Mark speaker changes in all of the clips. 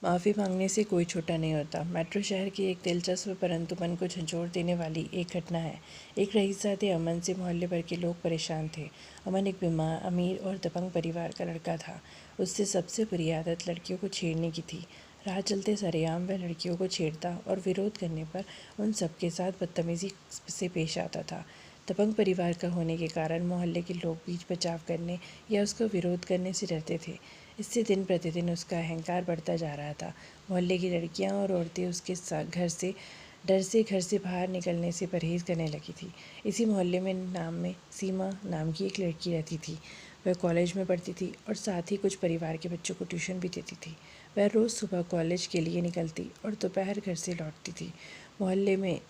Speaker 1: माफ़ी मांगने से कोई छोटा नहीं होता। मेट्रो शहर की एक दिलचस्प परंतु मन को झंझोर देने वाली एक घटना है। एक रईसज़ादे अमन से मोहल्ले भर के लोग परेशान थे। अमन एक बीमार, अमीर और दबंग परिवार का लड़का था। उससे सबसे बुरी आदत लड़कियों को छेड़ने की थी। राह चलते सरेआम वह लड़कियों को छेड़ता और विरोध करने पर उन सबके साथ बदतमीज़ी से पेश आता था। दबंग परिवार का होने के कारण मोहल्ले के लोग बीच बचाव करने या उसका विरोध करने से डरते थे। इससे दिन प्रतिदिन उसका अहंकार बढ़ता जा रहा था। मोहल्ले की लड़कियां और औरतें उसके घर से बाहर निकलने से परहेज़ करने लगी थी। इसी मोहल्ले में सीमा नाम की एक लड़की रहती थी। वह कॉलेज में पढ़ती थी और साथ ही कुछ परिवार के बच्चों को ट्यूशन भी देती थी। वह रोज़ सुबह कॉलेज के लिए निकलती और दोपहर घर से लौटती थी। मोहल्ले में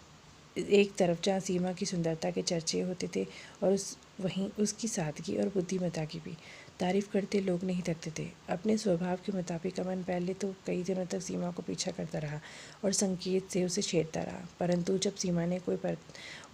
Speaker 1: एक तरफ जहाँ सीमा की सुंदरता के चर्चे होते थे और वहीं उसकी सादगी और बुद्धिमत्ता की भी तारीफ करते लोग नहीं थकते थे। अपने स्वभाव के मुताबिक अमन पहले तो कई दिनों तक सीमा को पीछा करता रहा और संकेत से उसे छेड़ता रहा, परंतु जब सीमा ने कोई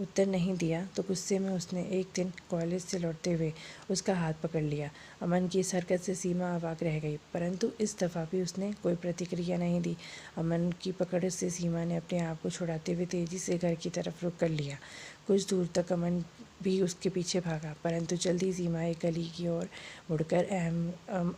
Speaker 1: उत्तर नहीं दिया तो गुस्से में उसने एक दिन कॉलेज से लौटते हुए उसका हाथ पकड़ लिया। अमन की इस हरकत से सीमा अवाक रह गई, परंतु इस दफ़ा भी उसने कोई प्रतिक्रिया नहीं दी। अमन की पकड़ से सीमा ने अपने आप को छुड़ाते हुए तेज़ी से घर की तरफ रुख कर लिया। कुछ दूर तक अमन भी उसके पीछे भागा, परंतु जल्दी सीमा एक गली की ओर मुड़कर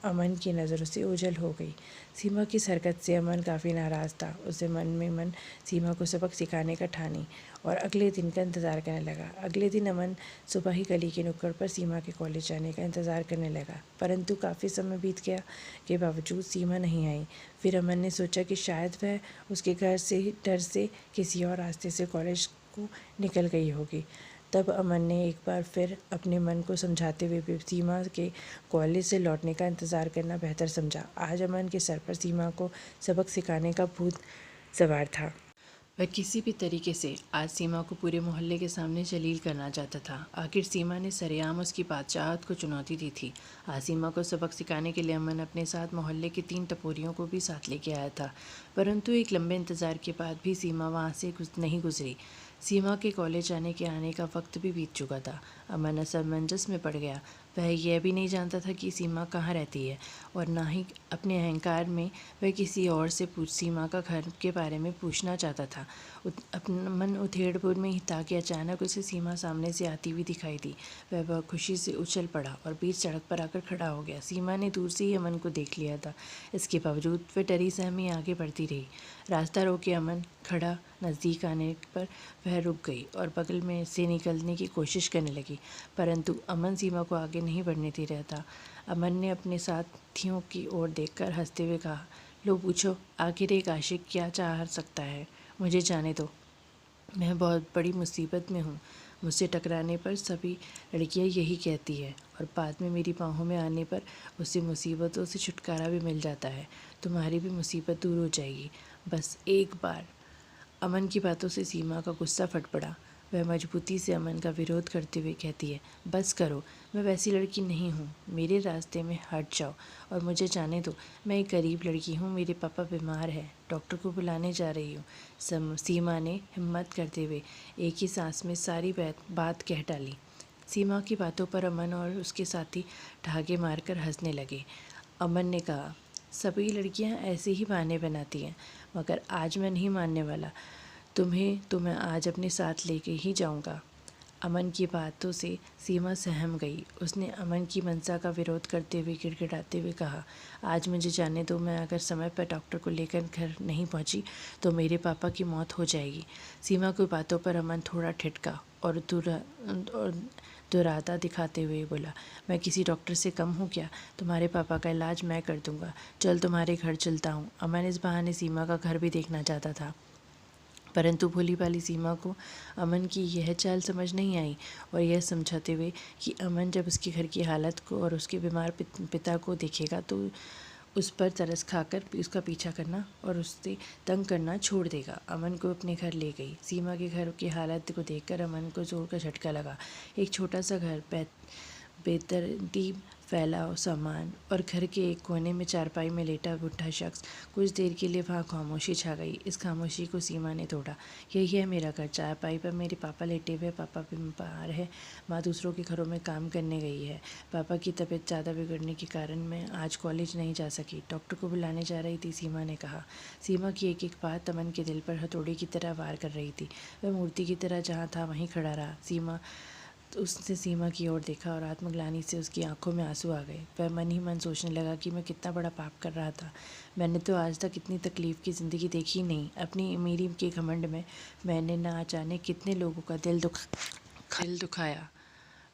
Speaker 1: अमन की नज़रों से ओझल हो गई। सीमा की इस हरकत से अमन काफ़ी नाराज़ था। उसे मन में मन सीमा को सबक सिखाने का ठानी और अगले दिन का इंतज़ार करने लगा। अगले दिन अमन सुबह ही गली के नुक्कड़ पर सीमा के कॉलेज जाने का इंतज़ार करने लगा, परंतु काफ़ी समय बीत गया के बावजूद सीमा नहीं आई। फिर अमन ने सोचा कि शायद वह उसके घर से डर से किसी और रास्ते से कॉलेज को निकल गई होगी। तब अमन ने एक बार फिर अपने मन को समझाते हुए भी सीमा के कॉलेज से लौटने का इंतज़ार करना बेहतर समझा। आज अमन के सर पर सीमा को सबक सिखाने का भूत सवार था। वह किसी भी तरीके से आज सीमा को पूरे मोहल्ले के सामने जलील करना चाहता था। आखिर सीमा ने सरेआम उसकी बादशाहत को चुनौती दी थी। आज सीमा को सबक सिखाने के लिए अमन अपने साथ मोहल्ले के 3 टपोरियों को भी साथ लेके आया था, परंतु एक लंबे इंतज़ार के बाद भी सीमा वहाँ से नहीं गुजरी। सीमा के कॉलेज आने का वक्त भी बीत चुका था। अमन असमंजस में पड़ गया। वह यह भी नहीं जानता था कि सीमा कहाँ रहती है और ना ही अपने अहंकार में वह किसी और से सीमा का घर के बारे में पूछना चाहता था। अपना मन उधेड़-बुन में ही था कि अचानक उसे सीमा सामने से आती हुई दिखाई दी। वह बहुत खुशी से उछल पड़ा और बीच सड़क पर आकर खड़ा हो गया। सीमा ने दूर से ही अमन को देख लिया था। इसके बावजूद वह डरी सहमी आगे बढ़ती रही। रास्ता रोके अमन खड़ा नज़दीक आने पर वह रुक गई और बगल में से निकलने की कोशिश करने लगी, परंतु अमन सीमा को आगे नहीं बढ़ने दे रहा था। अमन ने अपने साथियों की ओर देखकर हंसते हुए कहा, लो पूछो, आखिर एक आशिक क्या चाह सकता है? मुझे जाने दो, मैं बहुत बड़ी मुसीबत में हूँ। मुझसे टकराने पर सभी लड़कियाँ यही कहती है और बाद में मेरी बाहों में आने पर उससे मुसीबतों से छुटकारा भी मिल जाता है। तुम्हारी भी मुसीबत दूर हो जाएगी, बस एक बार। अमन की बातों से सीमा का गुस्सा फट पड़ा। वह मजबूती से अमन का विरोध करते हुए कहती है, बस करो, मैं वैसी लड़की नहीं हूँ, मेरे रास्ते में हट जाओ और मुझे जाने दो। मैं एक गरीब लड़की हूँ, मेरे पापा बीमार हैं, डॉक्टर को बुलाने जा रही हूँ। सीमा ने हिम्मत करते हुए एक ही सांस में सारी बात कह डाली। सीमा की बातों पर अमन और उसके साथी ठहाके मारकर हंसने लगे। अमन ने कहा, सभी लड़कियां ऐसे ही बहाने बनाती हैं, मगर आज मैं नहीं मानने वाला। तुम्हें तो मैं आज अपने साथ लेके ही जाऊंगा। अमन की बातों से सीमा सहम गई। उसने अमन की मंशा का विरोध करते हुए गिड़गिड़ाते हुए कहा, आज मुझे जाने दो, मैं अगर समय पर डॉक्टर को लेकर घर नहीं पहुंची तो मेरे पापा की मौत हो जाएगी। सीमा की बातों पर अमन थोड़ा ठिठका और दुरादा दिखाते हुए बोला, मैं किसी डॉक्टर से कम हूँ क्या? तुम्हारे पापा का इलाज मैं कर दूंगा। चल तुम्हारे घर चलता हूँ। अमन इस बहाने सीमा का घर भी देखना चाहता था, परंतु भोली भाली सीमा को अमन की यह चाल समझ नहीं आई और यह समझाते हुए कि अमन जब उसके घर की हालत को और उसके बीमार पिता को देखेगा तो उस पर तरस खाकर उसका पीछा करना और उससे तंग करना छोड़ देगा। अमन को अपने घर ले गई। सीमा के घर की हालत को देखकर अमन को जोर का झटका लगा। एक छोटा सा घर बेतरतीब फैलाओ सामान और घर के एक कोने में चारपाई में लेटा बूढ़ा शख्स। कुछ देर के लिए वहाँ खामोशी छा गई। इस खामोशी को सीमा ने तोड़ा। यही है मेरा घर। चारपाई पर मेरे पापा लेटे हुए। पापा बीमार है, माँ दूसरों के घरों में काम करने गई है। पापा की तबीयत ज़्यादा बिगड़ने के कारण मैं आज कॉलेज नहीं जा सकी। डॉक्टर को बुलाने जा रही थी, सीमा ने कहा। सीमा की एक एक बात अमन के दिल पर हथौड़ी की तरह वार कर रही थी। वह मूर्ति की तरह जहाँ था वहीं खड़ा रहा। उसने सीमा की ओर देखा और आत्मग्लानि से उसकी आंखों में आंसू आ गए। वह मन ही मन सोचने लगा कि मैं कितना बड़ा पाप कर रहा था। मैंने तो आज तक इतनी तकलीफ़ की ज़िंदगी देखी नहीं। अपनी अमीरी के घमंड में मैंने ना जाने कितने लोगों का दिल दुखाया।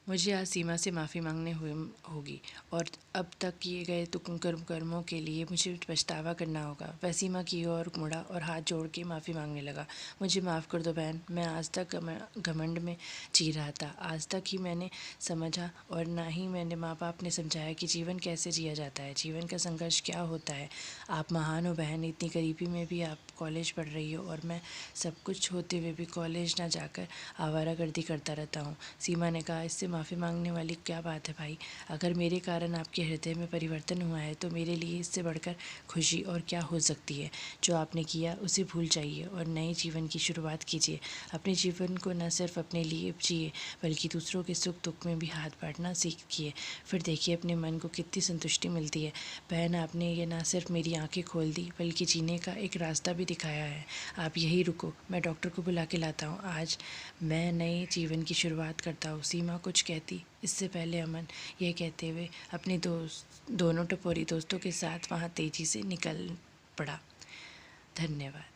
Speaker 1: मुझे आज सीमा से माफ़ी मांगने होगी और अब तक किए गए कर्मों के लिए मुझे पछतावा करना होगा। वह सीमा की ओर मुड़ा और हाथ जोड़ के माफ़ी मांगने लगा। मुझे माफ़ कर दो बहन, मैं आज तक घमंड में जी रहा था। आज तक ही मैंने समझा और ना ही मेरे माँ बाप ने समझाया कि जीवन कैसे जिया जाता है, जीवन का संघर्ष क्या होता है। आप महान हो बहन, इतनी गरीबी में भी आप कॉलेज पढ़ रही हो और मैं सब कुछ होते हुए भी कॉलेज ना जाकर आवारागर्दी करता रहता हूँ। सीमा ने कहा, इससे माफ़ी मांगने वाली क्या बात है भाई। अगर मेरे कारण आपके हृदय में परिवर्तन हुआ है तो मेरे लिए इससे बढ़कर खुशी और क्या हो सकती है। जो आपने किया उसे भूल जाइए और नए जीवन की शुरुआत कीजिए। अपने जीवन को न सिर्फ अपने लिए जिए बल्कि दूसरों के सुख दुख में भी हाथ बांटना सीखिए। फिर देखिए अपने मन को कितनी संतुष्टि मिलती है। बहन, आपने ये ना सिर्फ मेरी आंखें खोल दी बल्कि जीने का एक रास्ता भी दिखाया है। आप यहीं रुको, मैं डॉक्टर को बुला के लाता हूँ। आज मैं नए जीवन की शुरुआत करता हूँ। सीमा कुछ कहती इससे पहले अमन यह कहते हुए अपने दोनों टपोरी दोस्तों के साथ वहाँ तेजी से निकल पड़ा। धन्यवाद।